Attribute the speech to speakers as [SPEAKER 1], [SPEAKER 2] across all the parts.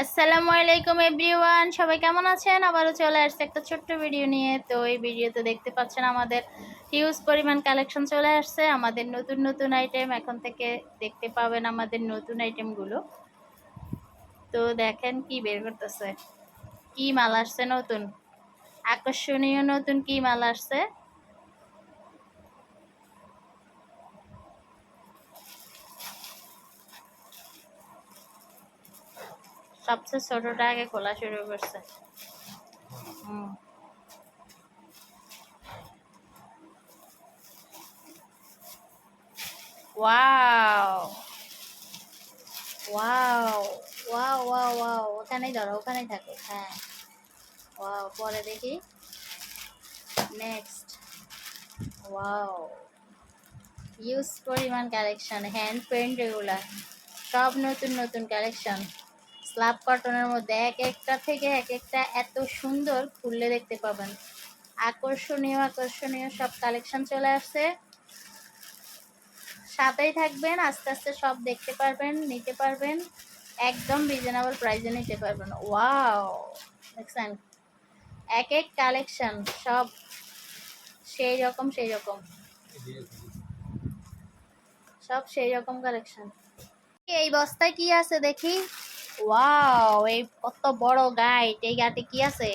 [SPEAKER 1] আসসালামু আলাইকুম এভরিওয়ান, সবাই কেমন আছেন? আবারও চলে আসছে একটা ছোট্ট ভিডিও নিয়ে। তো এই ভিডিওতে দেখতে পাচ্ছেন আমাদের হিউজ পরিমাণ কালেকশন চলে আসছে, আমাদের নতুন নতুন আইটেম এখন থেকে দেখতে পাবেন আমাদের নতুন আইটেমগুলো। তো দেখেন কি বের করতেছে, কি মাল আসছে নতুন, আকর্ষণীয় নতুন কি মাল আসছে। সবচেয়ে ছোটটা আগে খোলা শুরু করছে। Wow wow wow wow wow, ওখানেই ধরো, ওখানেই থাকো। হ্যাঁ, ওয়াও। পরে দেখি নেক্সট। ওয়াও, ইউজ পরিমাণ কালেকশন, হ্যান্ড পেন্ট, এগুলা সব নতুন নতুন কালেকশন। স্ল্যাব কটনের মধ্যে এক একটা থেকে এক একটা এত সুন্দর, খুললে দেখতে পাবেন। আকর্ষণীয় আকর্ষণীয় সব কালেকশন চলে আসছে, সাথেই থাকবেন, আস্তে আস্তে সব দেখতে পারবেন, নিতে পারবেন, একদম রিজনেবল প্রাইসে নিতে পারবেন। ওয়াও, দেখছেন এক এক কালেকশন সব সেই রকম সেই রকম, সব সেই রকম কালেকশন। এই বস্তায় কি আছে দেখি। ওয়াও, এই কত বড় গাইড, এই গাতে কি আছে।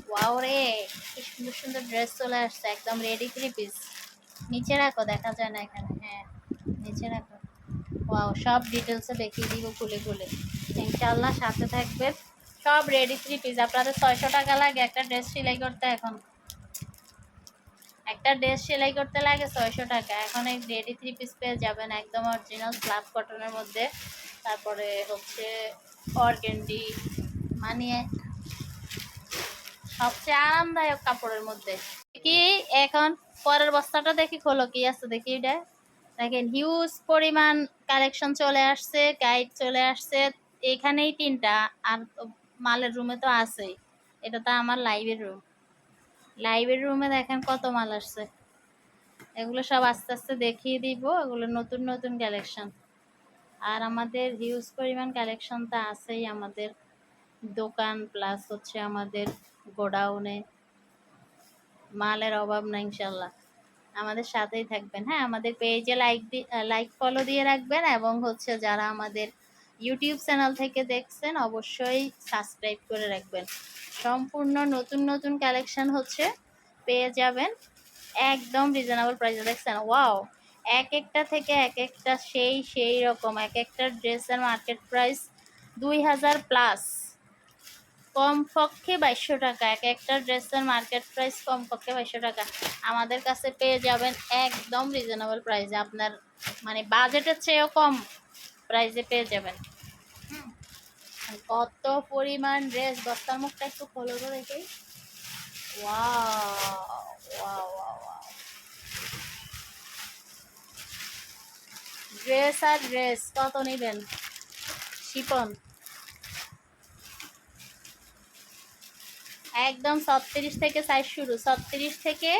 [SPEAKER 1] ওয়াও রে, কি সুন্দর সুন্দর ড্রেস চলে আসছে, একদম রেডি 3 পিস। নিচে রাখো, দেখা যায় না এখানে। হ্যাঁ, নিচে রাখো। ওয়াও, সব ডিটেলসে দেখিয়ে দিব খুলে খুলে, ইনশাআল্লাহ সাথে থাকবে। সব রেডি 3 পিস। আপনাদের 600 টাকা লাগে একটা ড্রেস সেলাই করতে। এখন একটা ড্রেস সেলাই করতে লাগে 600 টাকা, এখন এই রেডি 3 পিস পেয়ে যাবেন একদম অরিজিনাল স্ল্যাব কটনের মধ্যে। তারপরে হচ্ছে অর্গেন্ডি, মানে সবচেয়ে আরামদায়ক কাপড়ের মধ্যে। কি এখন পরের বস্তাটা দেখি, খোলো কি আছে দেখি। এটা দেখেন, হিউজ পরিমাণ কালেকশন চলে আসছে, গাইড চলে আসছে। এখানেই 3টা, আর মালের রুমে তো আছেই। এটা তো আমার লাইভের রুম, লাইভের রুমে দেখেন কত মাল আসছে। এগুলো সব আস্তে আস্তে দেখিয়ে দিব, এগুলো নতুন নতুন কালেকশন। আর আমাদের হিউজ পরিমাণ কালেকশন তো আছেই আমাদের দোকান, প্লাস হচ্ছে আমাদের গোডাউনে, মালের অভাব না ইনশাল্লাহ। আমাদের সাথেই থাকবেন। হ্যাঁ, আমাদের পেজে লাইক ফলো দিয়ে রাখবেন, এবং হচ্ছে যারা আমাদের ইউটিউব চ্যানেল থেকে দেখছেন অবশ্যই সাবস্ক্রাইব করে রাখবেন। সম্পূর্ণ নতুন নতুন কালেকশন হচ্ছে পেয়ে যাবেন একদম রিজনেবল প্রাইসে। দেখছেন, ওয়াও, এক একটা থেকে এক একটা সেই সেই রকম। এক একটা ড্রেসের মার্কেট প্রাইস 2000+, কমপক্ষে 2200 টাকা। এক একটা ড্রেসের মার্কেট প্রাইস কমপক্ষে 2200 টাকা। আমাদের কাছে পেয়ে যাবেন একদম রিজনেবল প্রাইসে, আপনার মানে বাজেটের চেয়েও কম প্রাইসে পেয়ে যাবেন। কত পরিমাণ ড্রেস, বস্তার মুখটা একটু খোলো তো দেখি। Wow wow wow wow, dress আর ড্রেস। কত নেবেন? শিপন একদম 36 থেকে সাইজ শুরু, 36 থেকে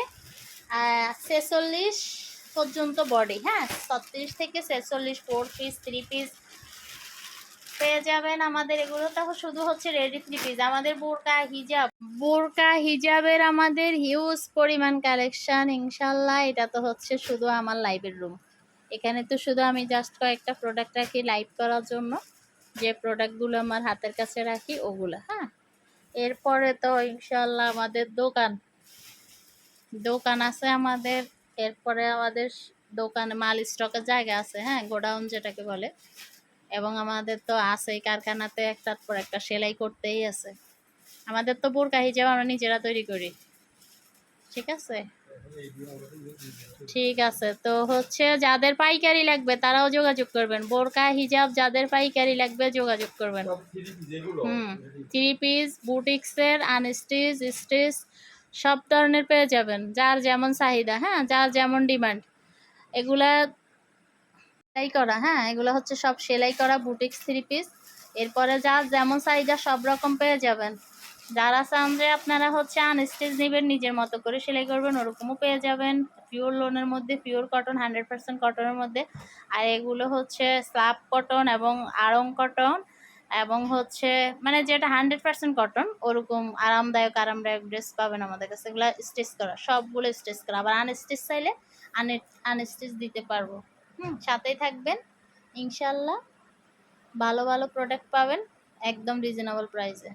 [SPEAKER 1] 46 পর্যন্ত বডি। হ্যাঁ, 36 থেকে 46, 4 পিস 3 পিস পেয়ে যাবেন আমাদের। এগুলো তো শুধু হচ্ছে রেডি 3 পিস। আমাদের বোরকা হিজাবের আমাদের হিউজ পরিমাণ কালেকশন ইনশাল্লাহ। এটা তো হচ্ছে শুধু আমার লাইভের রুম, এখানে তো শুধু আমি জাস্ট কয়েকটা প্রোডাক্ট রাখি লাইভ করার জন্য, যে প্রোডাক্টগুলো আমার হাতের কাছে রাখি ওগুলো। হ্যাঁ, এরপরে তো ইনশাল্লাহ আমাদের দোকান দোকান আছে আমাদের। এরপরে আমাদের দোকানে মাল স্টকের জায়গা আছে, হ্যাঁ, গোডাউন যেটাকে বলে। এবং আমাদের তো আছেই কারখানাতে একটার পর একটা সেলাই করতেই আছে। আমাদের তো বোরকা হিজাব আমরা নিজেরা তৈরি করি। ঠিক আছে, ঠিক আছে। তো হচ্ছে যাদের পাইকারি লাগবে তারাও যোগাযোগ করবেন। বোরকা হিজাব যাদের পাইকারি লাগবে যোগাযোগ করবেন। 3 পিস, বুটিক্সের, আনস্টিচ, স্টিচ সব ধরনের পেয়ে যাবেন, যার যেমন চাহিদা। হ্যাঁ, যার যেমন ডিমান্ড। এগুলা সেলাই করা, হ্যাঁ, এগুলো হচ্ছে সব সেলাই করা বুটিক্স 3 পিস। এরপরে যার যেমন চাহিদা সব রকম পেয়ে যাবেন। যারা চান যে আপনারা হচ্ছে আনস্টিচ নেবেন, নিজের মতো করে সেলাই করবেন, ওরকমও পেয়ে যাবেন। পিওর লোনের মধ্যে, পিওর কটন, 100% কটনের মধ্যে। আর এগুলো হচ্ছে স্ল্যাব কটন এবং আড়ং কটন, এবং হচ্ছে মানে যেটা 100% কটন ওরকম আরামদায়ক ড্রেস পাবেন আমাদের কাছে। এগুলো স্টিচ করা, সবগুলো স্টিচ করা, আবার আনস্টিচ চাইলে আনস্টিচ দিতে পারবো। সাথেই থাকবেন ইনশাল্লাহ। ভালো ভালো প্রোডাক্ট পাবেন একদম রিজনেবল প্রাইসে।